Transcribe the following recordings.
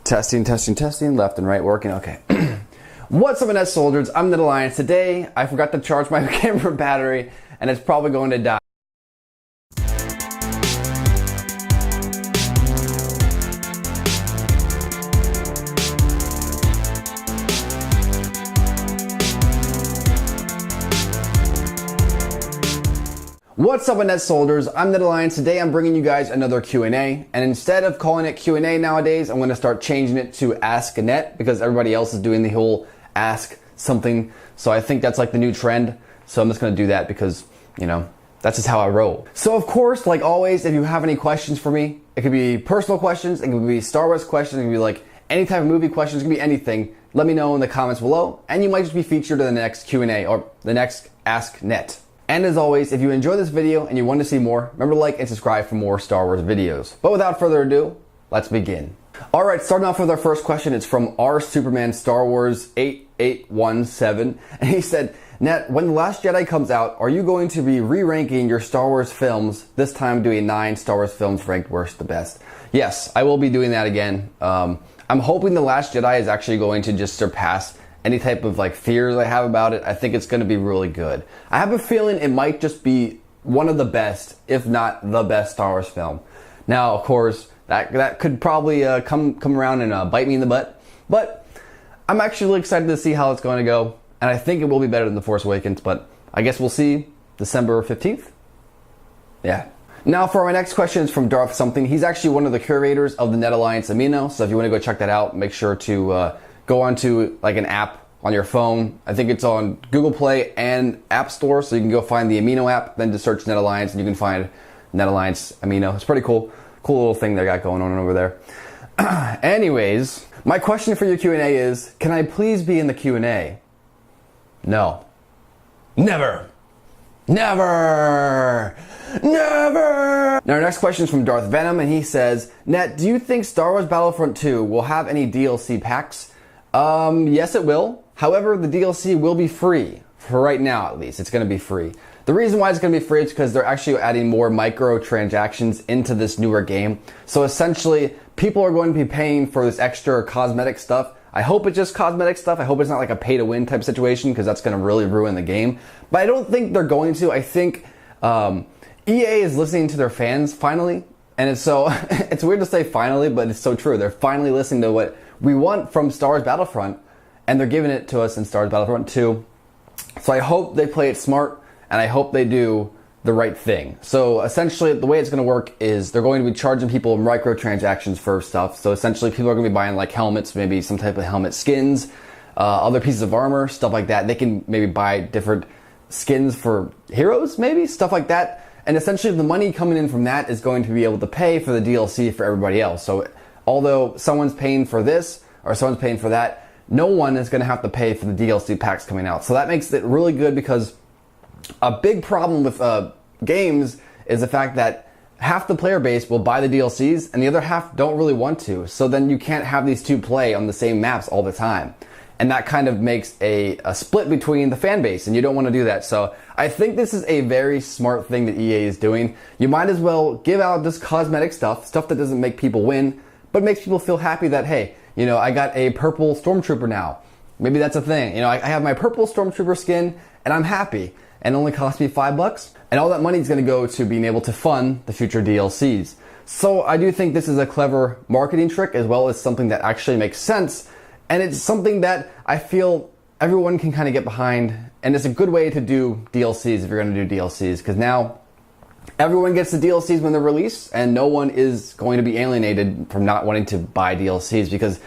Testing, left and right working. Okay. What's up, Net Soldiers? I'm the Alliance. Today, I forgot to charge my camera battery, and it's probably going to die. What's up, Net Soldiers? I'm the Alliance. Today I'm bringing you guys another Q&A, and instead of calling it Q&A nowadays, I'm going to start changing it to Ask a Net because everybody else is doing the whole ask something. So I think that's like the new trend. So I'm just going to do that because, you know, that's just how I roll. So of course, like always, if you have any questions for me, it could be personal questions, it could be Star Wars questions, it could be like any type of movie questions, it could be anything. Let me know in the comments below, and you might just be featured in the next Q&A or the next Ask Net. And as always, if you enjoyed this video and you want to see more, remember to like and subscribe for more Star Wars videos. But without further ado, let's begin. Alright, starting off with our first question. It's from R Superman Star Wars 8817. And he said, Net, when The Last Jedi comes out, are you going to be re-ranking your Star Wars films, this time doing 9 Star Wars films ranked worst to best? Yes, I will be doing that again. I'm hoping The Last Jedi is actually going to just surpass any type of like fears I have about it. I think it's going to be really good. I have a feeling it might just be one of the best, if not the best Star Wars film. Now, of course, that could probably come around and bite me in the butt, but I'm actually really excited to see how it's going to go, and I think it will be better than The Force Awakens, but I guess we'll see December 15th. Yeah. Now for our next question is from Darth something. He's actually one of the curators of the Net Alliance Amino, so if you want to go check that out, make sure to go onto like an app on your phone. I think it's on Google Play and App Store, so you can go find the Amino app, then just search Net Alliance, and you can find Net Alliance Amino. It's pretty cool. Cool little thing they got going on over there. Anyways, my question for your Q&A is, can I please be in the Q&A? No. Never. Never. Never. Now our next question is from DarthVenom, and he says, Net, do you think Star Wars Battlefront 2 will have any DLC packs? Yes, it will. However, the DLC will be free. For right now, at least. It's going to be free. The reason why it's going to be free is because they're actually adding more microtransactions into this newer game. So essentially, people are going to be paying for this extra cosmetic stuff. I hope it's just cosmetic stuff. I hope it's not like a pay-to-win type situation, because that's going to really ruin the game. But I don't think they're going to. I think EA is listening to their fans, finally. And it's so, it's weird to say finally, but it's so true. They're finally listening to what we want from Star Wars Battlefront, and they're giving it to us in Star Wars Battlefront 2. So I hope they play it smart, and I hope they do the right thing. So essentially, the way it's going to work is they're going to be charging people microtransactions for stuff. So essentially, people are going to be buying like helmets, maybe some type of helmet skins, other pieces of armor, stuff like that. They can maybe buy different skins for heroes, maybe, stuff like that. And essentially, the money coming in from that is going to be able to pay for the DLC for everybody else. So although someone's paying for this or someone's paying for that, no one is going to have to pay for the DLC packs coming out. So that makes it really good, because a big problem with games is the fact that half the player base will buy the DLCs and the other half don't really want to. So then you can't have these two play on the same maps all the time. And that kind of makes a split between the fan base, and you don't want to do that. So I think this is a very smart thing that EA is doing. You might as well give out this cosmetic stuff that doesn't make people win, but makes people feel happy that, hey, you know, I got a purple Stormtrooper now. Maybe that's a thing. You know, I have my purple Stormtrooper skin, and I'm happy. And it only cost me $5. And all that money is going to go to being able to fund the future DLCs. So I do think this is a clever marketing trick, as well as something that actually makes sense. And it's something that I feel everyone can kind of get behind. And it's a good way to do DLCs if you're going to do DLCs. Because now everyone gets the DLCs when they're released, and no one is going to be alienated from not wanting to buy DLCs, because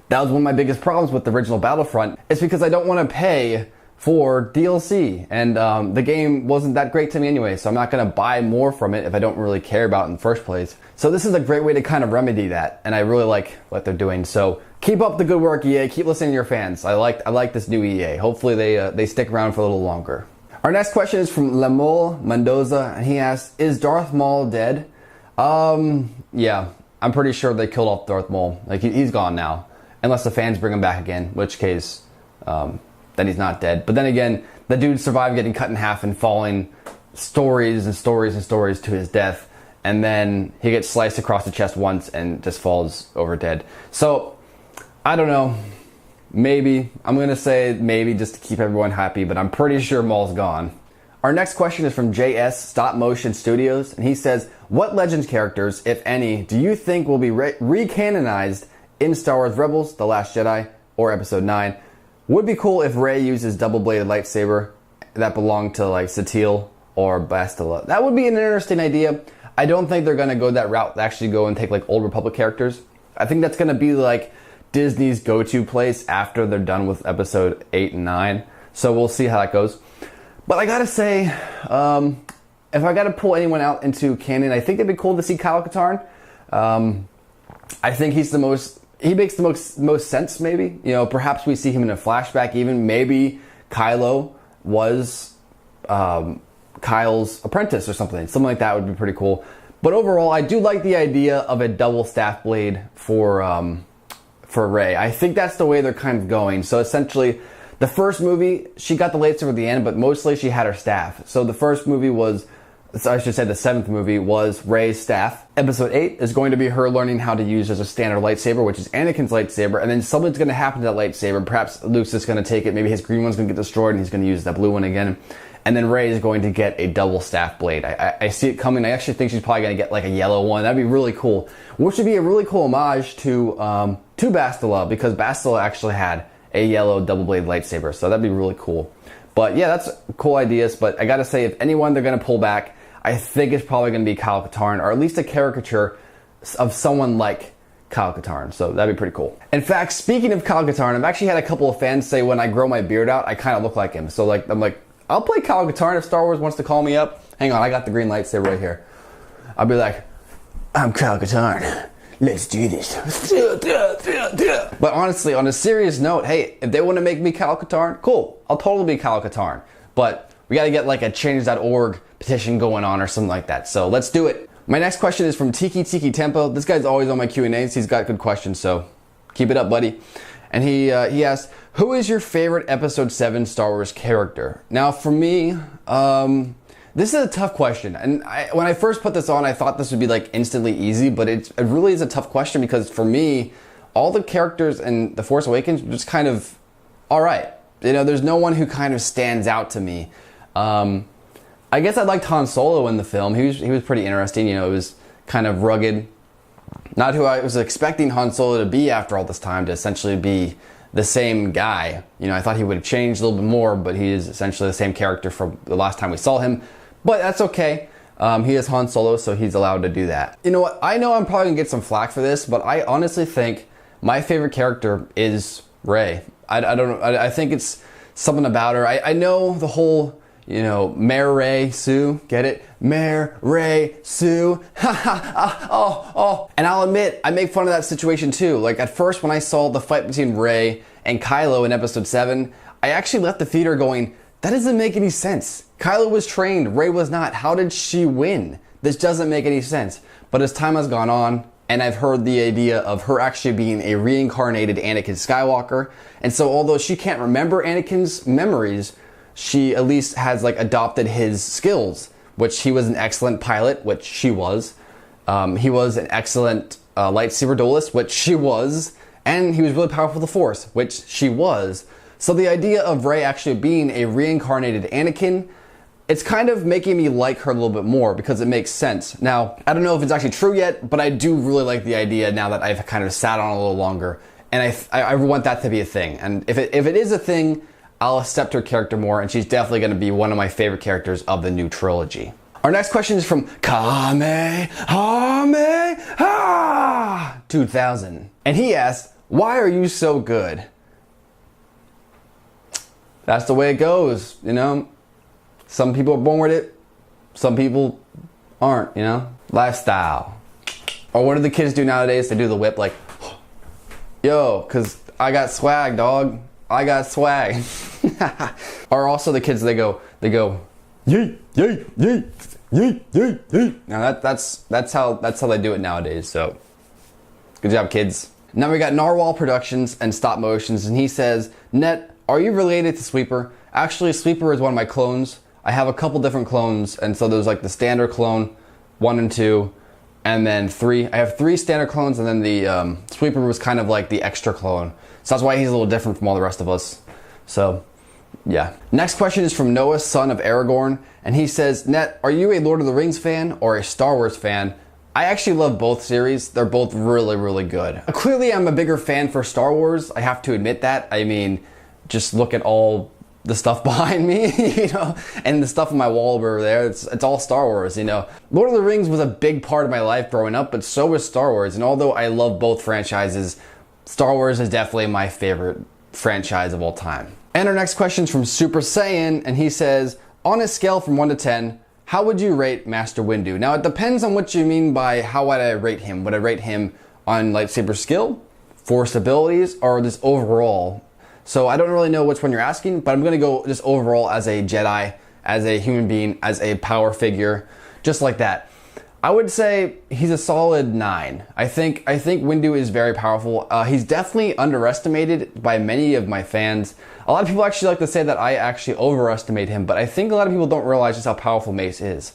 that was one of my biggest problems with the original Battlefront. It's because I don't want to pay for DLC, and the game wasn't that great to me anyway, so I'm not going to buy more from it if I don't really care about it in the first place. So this is a great way to kind of remedy that, and I really like what they're doing. So keep up the good work, EA. Keep listening to your fans. I like this new EA. Hopefully they stick around for a little longer. Our next question is from Lemol Mendoza, and he asks, is Darth Maul dead? Yeah, I'm pretty sure they killed off Darth Maul. Like, he's gone now. Unless the fans bring him back again, in which case, then he's not dead. But then again, the dude survived getting cut in half and falling stories and stories and stories to his death. And then he gets sliced across the chest once and just falls over dead. So I don't know. Maybe. I'm going to say maybe just to keep everyone happy, but I'm pretty sure Maul's gone. Our next question is from JS Stop Motion Studios, and he says, what Legends characters, if any, do you think will be re-canonized in Star Wars Rebels, The Last Jedi, or Episode 9? Would be cool if Rey uses double-bladed lightsaber that belonged to like Satele or Bastila. That would be an interesting idea. I don't think they're going to go that route, actually go and take like Old Republic characters. I think that's going to be like Disney's go-to place after they're done with Episode 8 and 9. So we'll see how that goes. But I gotta say, if I gotta pull anyone out into canon, I think it'd be cool to see Kyle Katarn. I think he makes the most sense, maybe. You know, perhaps we see him in a flashback even. Maybe Kylo was Kyle's apprentice or something. Something like that would be pretty cool. But overall, I do like the idea of a double staff blade for Rey. I think that's the way they're kind of going. So essentially, the first movie, she got the lightsaber at the end, but mostly she had her staff. So the first movie was, I should say the 7th movie was Rey's staff. Episode 8 is going to be her learning how to use as a standard lightsaber, which is Anakin's lightsaber, and then something's going to happen to that lightsaber. Perhaps Luke's just going to take it, maybe his green one's going to get destroyed, and he's going to use that blue one again. And then Rey is going to get a double staff blade. I see it coming. I actually think she's probably going to get like a yellow one. That'd be really cool. Which would be a really cool homage to Bastila, because Bastila actually had a yellow double blade lightsaber. So that'd be really cool. But yeah, that's cool ideas. But I gotta say, if anyone they're going to pull back, I think it's probably going to be Kyle Katarn, or at least a caricature of someone like Kyle Katarn. So that'd be pretty cool. In fact, speaking of Kyle Katarn, I've actually had a couple of fans say when I grow my beard out, I kind of look like him. So like, I'm like, I'll play Kyle Katarn if Star Wars wants to call me up. Hang on, I got the green lightsaber right here. I'll be like, I'm Kyle Katarn. Let's do this. But honestly, on a serious note, hey, if they want to make me Kyle Katarn, cool. I'll totally be Kyle Katarn. But we got to get like a change.org petition going on or something like that. So let's do it. My next question is from Tiki Tempo. This guy's always on my Q&As. He's got good questions, so keep it up, buddy. And he asked, who is your favorite Episode 7 Star Wars character? Now, for me, this is a tough question. And when I first put this on, I thought this would be like instantly easy, but it really is a tough question because for me, all the characters in The Force Awakens are just kind of all right. You know, there's no one who kind of stands out to me. I guess I liked Han Solo in the film. He was pretty interesting. You know, it was kind of rugged. Not who I was expecting Han Solo to be after all this time, to essentially be the same guy. You know, I thought he would have changed a little bit more, but he is essentially the same character from the last time we saw him. But that's okay. He is Han Solo, so he's allowed to do that. You know what? I know I'm probably going to get some flack for this, but I honestly think my favorite character is Rey. I don't know. I think it's something about her. I know the whole, you know, Mare Ray Sue, get it? Mare Ray Sue, ha ha, oh. And I'll admit, I make fun of that situation too. Like at first when I saw the fight between Rey and Kylo in Episode 7, I actually left the theater going, that doesn't make any sense. Kylo was trained, Rey was not. How did she win? This doesn't make any sense. But as time has gone on, and I've heard the idea of her actually being a reincarnated Anakin Skywalker, and so although she can't remember Anakin's memories, she at least has like adopted his skills, which he was an excellent pilot, which she was. He was an excellent lightsaber duelist, which she was. And he was really powerful with the Force, which she was. So the idea of Rey actually being a reincarnated Anakin, it's kind of making me like her a little bit more because it makes sense. Now, I don't know if it's actually true yet, but I do really like the idea now that I've kind of sat on it a little longer. And I want that to be a thing. And if it is a thing, I'll accept her character more, and she's definitely going to be one of my favorite characters of the new trilogy. Our next question is from Kamehameha 2000. And he asked, why are you so good? That's the way it goes, you know? Some people are born with it, some people aren't, you know? Lifestyle. Or what do the kids do nowadays? They do the whip like, yo, cause I got swag, dog. I got swag. Or also the kids, they go, yeet, yeet, yeet, yeet, yeet, yeet. Now that's how they do it nowadays. So good job, kids. Now we got Narwhal Productions and Stop Motions, and he says, Net, are you related to Sweeper? Actually, Sweeper is one of my clones. I have a couple different clones, and so there's like the standard clone, 1 and 2, and then I have 3 standard clones, and then the Sweeper was kind of like the extra clone. So that's why he's a little different from all the rest of us. So, yeah. Next question is from Noah, son of Aragorn, and he says, Net, are you a Lord of the Rings fan or a Star Wars fan? I actually love both series. They're both really, really good. Clearly, I'm a bigger fan for Star Wars. I have to admit that. I mean, just look at all the stuff behind me, you know, and the stuff on my wall over there. It's all Star Wars, you know. Lord of the Rings was a big part of my life growing up, but so was Star Wars. And although I love both franchises, Star Wars is definitely my favorite franchise of all time. And our next question is from Super Saiyan, and he says, on a scale from 1 to 10, how would you rate Master Windu? Now, it depends on what you mean by how would I rate him. Would I rate him on lightsaber skill, force abilities, or just overall? So I don't really know which one you're asking, but I'm going to go just overall as a Jedi, as a human being, as a power figure, just like that. I would say he's a solid 9. I think Windu is very powerful. He's definitely underestimated by many of my fans. A lot of people actually like to say that I actually overestimate him, but I think a lot of people don't realize just how powerful Mace is.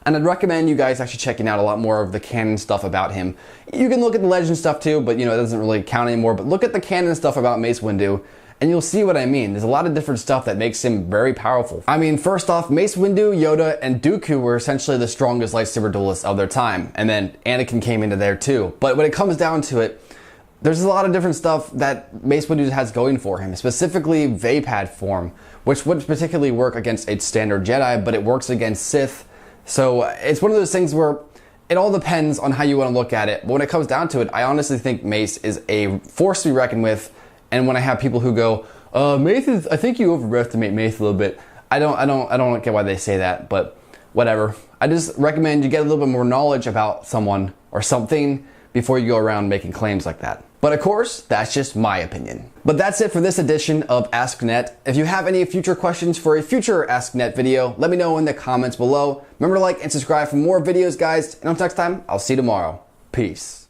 And I'd recommend you guys actually checking out a lot more of the canon stuff about him. You can look at the legend stuff too, but you know, it doesn't really count anymore. But look at the canon stuff about Mace Windu, and you'll see what I mean. There's a lot of different stuff that makes him very powerful. I mean, first off, Mace Windu, Yoda, and Dooku were essentially the strongest lightsaber duelists of their time. And then Anakin came into there too. But when it comes down to it, there's a lot of different stuff that Mace Windu has going for him, specifically Vapad form, which wouldn't particularly work against a standard Jedi, but it works against Sith. So it's one of those things where it all depends on how you want to look at it. But when it comes down to it, I honestly think Mace is a force to be reckoned with. And when I have people who go, Mace is, I think you overestimate Mace a little bit. I don't get why they say that, but whatever. I just recommend you get a little bit more knowledge about someone or something before you go around making claims like that. But of course, that's just my opinion. But that's it for this edition of Ask Net. If you have any future questions for a future Ask Net video, let me know in the comments below. Remember to like and subscribe for more videos, guys. And until next time, I'll see you tomorrow. Peace.